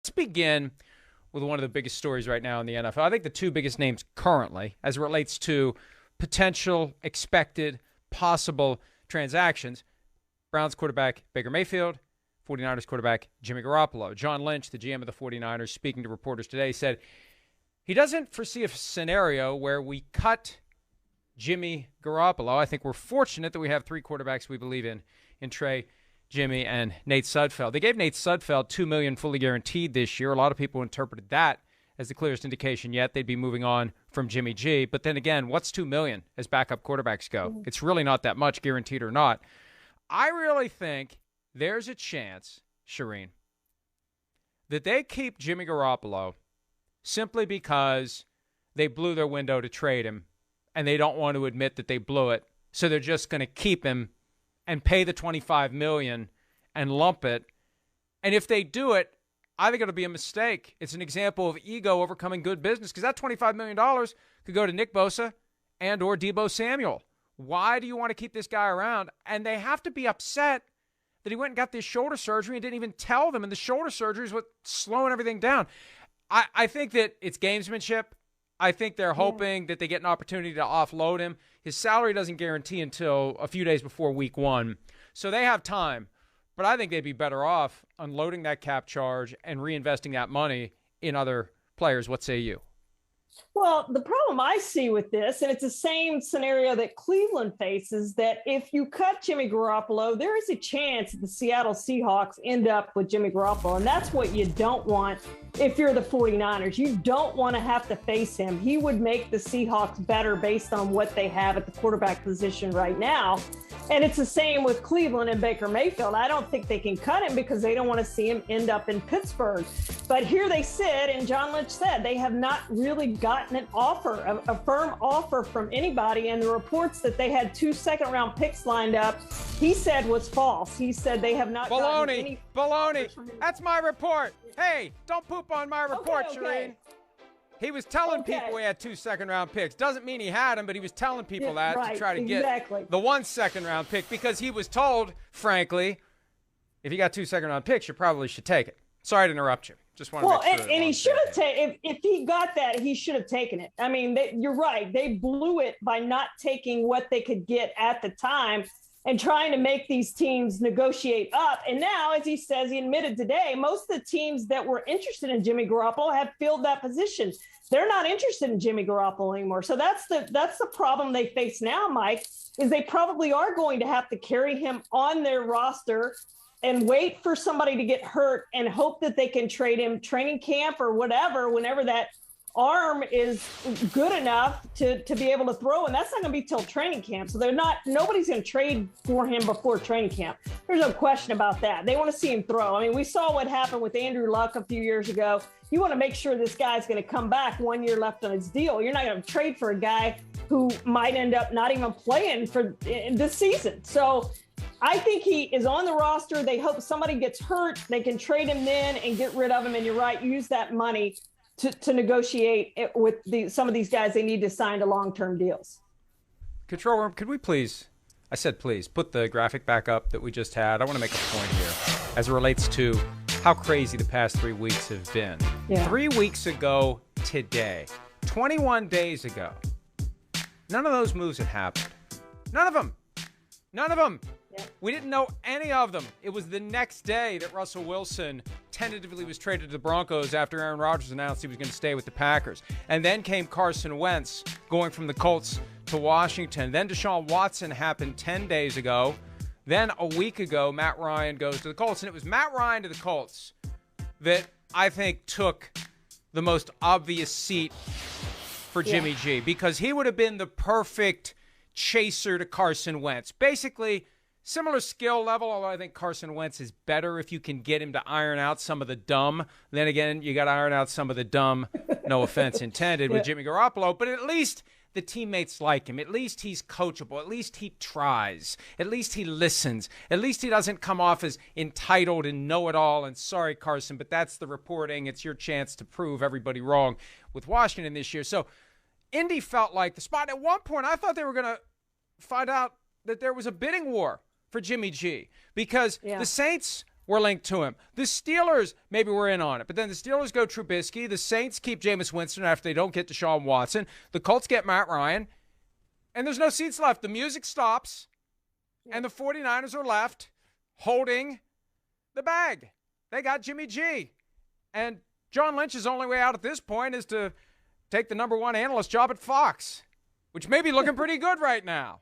Let's begin with one of the biggest stories right now in the NFL. I think the two biggest names currently, as it relates to potential, expected, possible transactions: Browns quarterback Baker Mayfield, 49ers quarterback Jimmy Garoppolo. John Lynch, the GM of the 49ers, speaking to reporters today, said he doesn't foresee a scenario where we cut Jimmy Garoppolo. I think we're fortunate that we have three quarterbacks we believe in Trey, Jimmy, and Nate Sudfeld. They gave Nate Sudfeld $2 million fully guaranteed this year. A lot of people interpreted that as the clearest indication yet they'd be moving on from Jimmy G. But then again, what's $2 million as backup quarterbacks go? It's really not that much, guaranteed or not. I really think there's a chance, Shireen, that they keep Jimmy Garoppolo simply because they blew their window to trade him and they don't want to admit that they blew it. So they're just going to keep him and pay the $25 million and lump it. And if they do it, I think it'll be a mistake. It's an example of ego overcoming good business, because that $25 million could go to Nick Bosa and or Deebo Samuel. Why do you want to keep this guy around? And they have to be upset that he went and got this shoulder surgery and didn't even tell them, and the shoulder surgery is what's slowing everything down. I think that it's gamesmanship. I think they're hoping that they get an opportunity to offload him. His salary doesn't guarantee until a few days before week 1. So they have time. But I think they'd be better off unloading that cap charge and reinvesting that money in other players. What say you? Well, the problem I see with this, and it's the same scenario that Cleveland faces, that if you cut Jimmy Garoppolo, there is a chance that the Seattle Seahawks end up with Jimmy Garoppolo. And that's what you don't want if you're the 49ers. You don't want to have to face him. He would make the Seahawks better based on what they have at the quarterback position right now. And it's the same with Cleveland and Baker Mayfield. I don't think they can cut him because they don't want to see him end up in Pittsburgh. But here they sit, and John Lynch said they have not really gotten an offer, a firm offer from anybody. And the reports that they had 2 second-round picks lined up, he said was false. He said they have not gotten any. Baloney. That's my report. Hey, don't poop on my report, Okay. Shireen. He was telling people he had 2 second-round picks. Doesn't mean he had them, but he was telling people that to try to get the 1 second-round pick, because he was told, frankly, if you got 2 second-round picks, you probably should take it. Sorry to interrupt you. Just want to make sure. And he should have taken, if he got that, he should have taken it. I mean, you're right. They blew it by not taking what they could get at the time and trying to make these teams negotiate up. And now, as he says, he admitted today, most of the teams that were interested in Jimmy Garoppolo have filled that position. They're not interested in Jimmy Garoppolo anymore. So that's the problem they face now, Mike, is they probably are going to have to carry him on their roster and wait for somebody to get hurt and hope that they can trade him training camp or whatever, whenever that arm is good enough to be able to throw. And that's not going to be till training camp. So nobody's going to trade for him before training camp. There's no question about that. They want to see him throw. I mean, we saw what happened with Andrew Luck a few years ago. You want to make sure this guy's going to come back 1 year left on his deal. You're not going to trade for a guy who might end up not even playing for this season. So I think he is on the roster. They hope somebody gets hurt. They can trade him then and get rid of him. And you're right, use that money to negotiate it with some of these guys they need to sign to long-term deals. Control room, could we please, I said please, put the graphic back up that we just had? I want to make a point here as it relates to how crazy the past 3 weeks have been. Yeah. 3 weeks ago today, 21 days ago, none of those moves had happened. None of them. Yeah. We didn't know any of them. It was the next day that Russell Wilson tentatively was traded to the Broncos after Aaron Rodgers announced he was going to stay with the Packers. And then came Carson Wentz going from the Colts to Washington. Then Deshaun Watson happened 10 days ago. Then a week ago, Matt Ryan goes to the Colts. And it was Matt Ryan to the Colts that I think took the most obvious seat for Jimmy G, because he would have been the perfect chaser to Carson Wentz. Basically, similar skill level, although I think Carson Wentz is better if you can get him to iron out some of the dumb. Then again, you got to iron out some of the dumb, no offense intended, with Jimmy Garoppolo. But at least the teammates like him. At least he's coachable. At least he tries. At least he listens. At least he doesn't come off as entitled and know-it-all. And sorry, Carson, but that's the reporting. It's your chance to prove everybody wrong with Washington this year. So Indy felt like the spot. At one point, I thought they were going to find out that there was a bidding war for Jimmy G, because the Saints were linked to him. The Steelers maybe were in on it, but then the Steelers go Trubisky. The Saints keep Jameis Winston after they don't get Deshaun Watson. The Colts get Matt Ryan, and there's no seats left. The music stops, and the 49ers are left holding the bag. They got Jimmy G. And John Lynch's only way out at this point is to take the number one analyst job at Fox, which may be looking pretty good right now.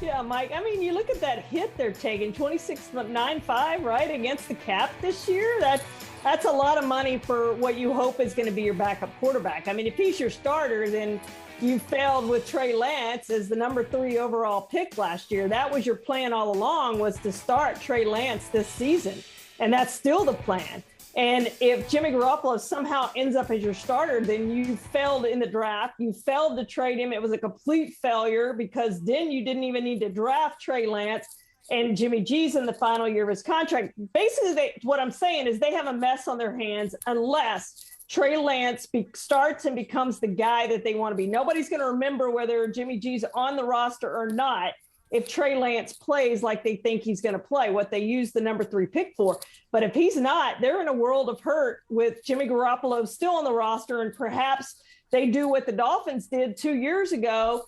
Yeah, Mike. I mean, you look at that hit they're taking, 26.95, right, against the cap this year. That's a lot of money for what you hope is going to be your backup quarterback. I mean, if he's your starter, then you failed with Trey Lance as the number 3 overall pick last year. That was your plan all along, was to start Trey Lance this season, and that's still the plan. And if Jimmy Garoppolo somehow ends up as your starter, then you failed in the draft. You failed to trade him. It was a complete failure because then you didn't even need to draft Trey Lance, and Jimmy G's in the final year of his contract. Basically, what I'm saying is they have a mess on their hands unless Trey Lance starts and becomes the guy that they want to be. Nobody's going to remember whether Jimmy G's on the roster or not if Trey Lance plays like they think he's going to play, what they use the number 3 pick for. But if he's not, they're in a world of hurt with Jimmy Garoppolo still on the roster, and perhaps they do what the Dolphins did 2 years ago,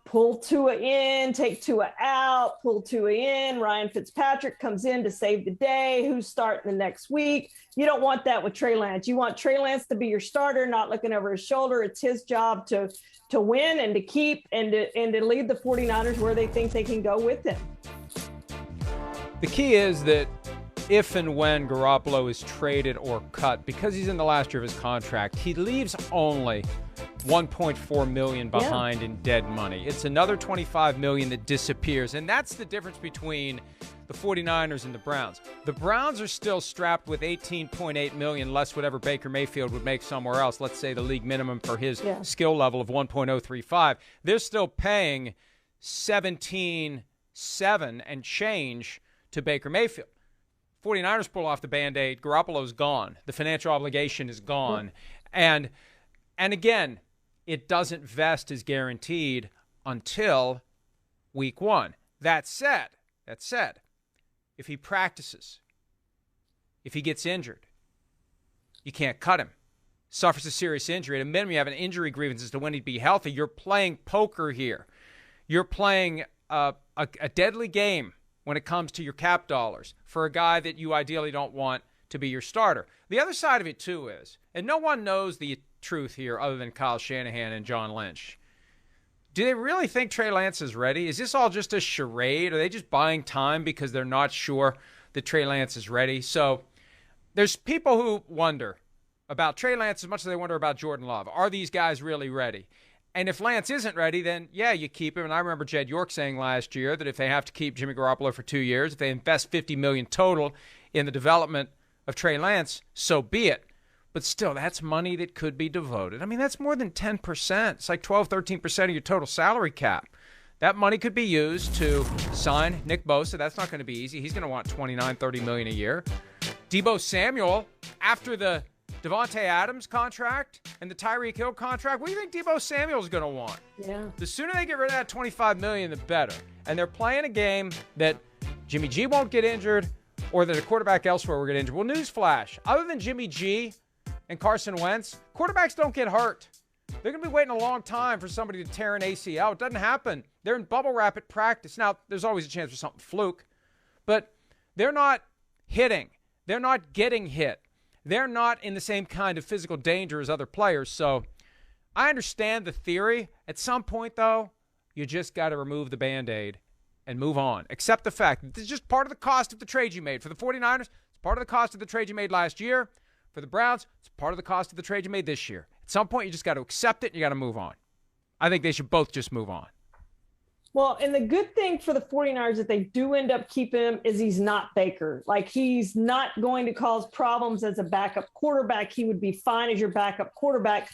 pull Tua in, take Tua out, pull Tua in. Ryan Fitzpatrick comes in to save the day. Who's starting the next week? You don't want that with Trey Lance. You want Trey Lance to be your starter, not looking over his shoulder. It's his job to win and to keep and to lead the 49ers where they think they can go with him. The key is that if and when Garoppolo is traded or cut, because he's in the last year of his contract, he leaves only $1.4 million behind in dead money. It's another $25 million that disappears, and that's the difference between the 49ers and the Browns. The Browns are still strapped with $18.8 million less whatever Baker Mayfield would make somewhere else. Let's say the league minimum for his skill level of 1.035. They're still paying $17.7 and change to Baker Mayfield. 49ers pull off the Band-Aid. Garoppolo's gone. The financial obligation is gone. And again, it doesn't vest as guaranteed until week 1. That said, if he practices, if he gets injured, you can't cut him. Suffers a serious injury. At a minimum, you have an injury grievance as to when he'd be healthy. You're playing poker here. You're playing a deadly game when it comes to your cap dollars for a guy that you ideally don't want to be your starter. The other side of it, too, is, and no one knows the truth here other than Kyle Shanahan and John Lynch. Do they really think Trey Lance is ready? Is this all just a charade? Are they just buying time because they're not sure that Trey Lance is ready? So there's people who wonder about Trey Lance as much as they wonder about Jordan Love. Are these guys really ready? And if Lance isn't ready, then, yeah, you keep him. And I remember Jed York saying last year that if they have to keep Jimmy Garoppolo for 2 years, if they invest $50 million total in the development of Trey Lance, so be it. But still, that's money that could be devoted. I mean, that's more than 10%. It's like 12, 13% of your total salary cap. That money could be used to sign Nick Bosa. That's not going to be easy. He's going to want $29, $30 million a year. Deebo Samuel, after the Devontae Adams contract and the Tyreek Hill contract, what do you think Deebo Samuel's going to want? Yeah. The sooner they get rid of that $25 million, the better. And they're playing a game that Jimmy G won't get injured or that a quarterback elsewhere will get injured. Well, newsflash, other than Jimmy G and Carson Wentz, quarterbacks don't get hurt. They're going to be waiting a long time for somebody to tear an ACL. It doesn't happen. They're in bubble wrap at practice. Now, there's always a chance for something fluke, but they're not hitting. They're not getting hit. They're not in the same kind of physical danger as other players. So I understand the theory. At some point, though, you just got to remove the Band-Aid and move on. Accept the fact that this is just part of the cost of the trade you made. For the 49ers, it's part of the cost of the trade you made last year. For the Browns, it's part of the cost of the trade you made this year. At some point, you just got to accept it and you got to move on. I think they should both just move on. Well, and the good thing for the 49ers, if they do end up keeping him, is he's not Baker. Like, he's not going to cause problems as a backup quarterback. He would be fine as your backup quarterback.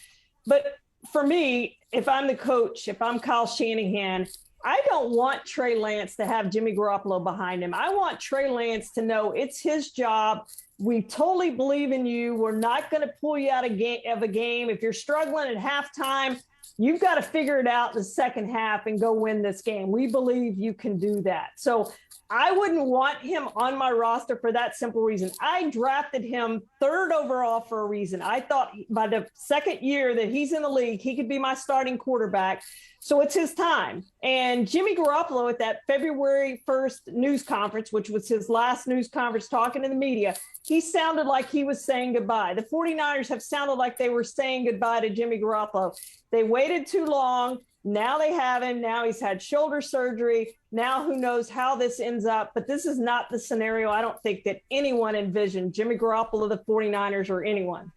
But for me, if I'm the coach, if I'm Kyle Shanahan, I don't want Trey Lance to have Jimmy Garoppolo behind him. I want Trey Lance to know it's his job. We totally believe in you. We're not going to pull you out of a game. If you're struggling at halftime, you've got to figure it out in the second half and go win this game. We believe you can do that. So I wouldn't want him on my roster for that simple reason. I drafted him 3rd overall for a reason. I thought by the 2nd year that he's in the league, he could be my starting quarterback. So it's his time. And Jimmy Garoppolo at that February 1st news conference, which was his last news conference talking to the media, he sounded like he was saying goodbye. The 49ers have sounded like they were saying goodbye to Jimmy Garoppolo. They waited too long. Now they have him. Now he's had shoulder surgery. Now who knows how this ends up. But this is not the scenario I don't think that anyone envisioned, Jimmy Garoppolo, the 49ers, or anyone.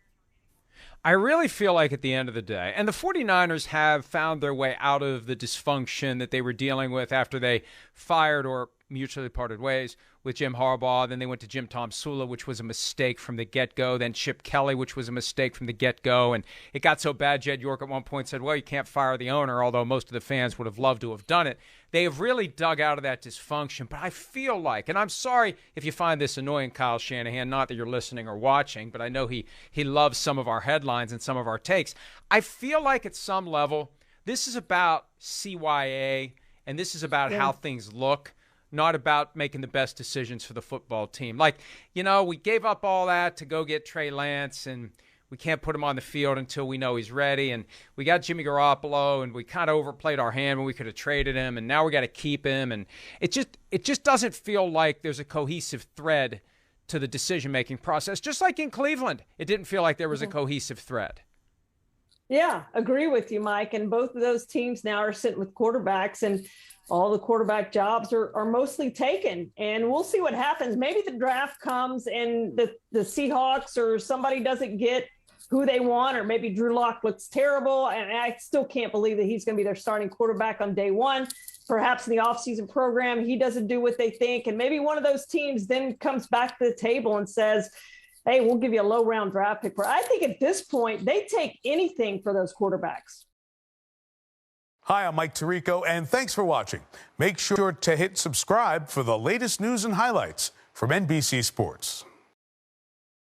I really feel like at the end of the day, and the 49ers have found their way out of the dysfunction that they were dealing with after they fired or mutually parted ways with Jim Harbaugh. Then they went to Jim Tomsula, which was a mistake from the get-go. Then Chip Kelly, which was a mistake from the get-go. And it got so bad, Jed York at one point said, well, you can't fire the owner, although most of the fans would have loved to have done it. They have really dug out of that dysfunction. But I feel like, and I'm sorry if you find this annoying, Kyle Shanahan, not that you're listening or watching, but I know he loves some of our headlines and some of our takes. I feel like at some level, this is about CYA, and this is about how things look, not about making the best decisions for the football team. Like, you know, we gave up all that to go get Trey Lance, and we can't put him on the field until we know he's ready. And we got Jimmy Garoppolo, and we kind of overplayed our hand when we could have traded him, and now we got to keep him. And it just doesn't feel like there's a cohesive thread to the decision-making process. Just like in Cleveland, it didn't feel like there was a cohesive thread. Yeah, agree with you, Mike. And both of those teams now are sitting with quarterbacks, and all the quarterback jobs are mostly taken. And we'll see what happens. Maybe the draft comes and the Seahawks or somebody doesn't get who they want, or maybe Drew Lock looks terrible. And I still can't believe that he's going to be their starting quarterback on day one. Perhaps in the offseason program, he doesn't do what they think. And maybe one of those teams then comes back to the table and says, hey, we'll give you a low-round draft pick. I think at this point, they take anything for those quarterbacks. Hi, I'm Mike Tirico, and thanks for watching. Make sure to hit subscribe for the latest news and highlights from NBC Sports.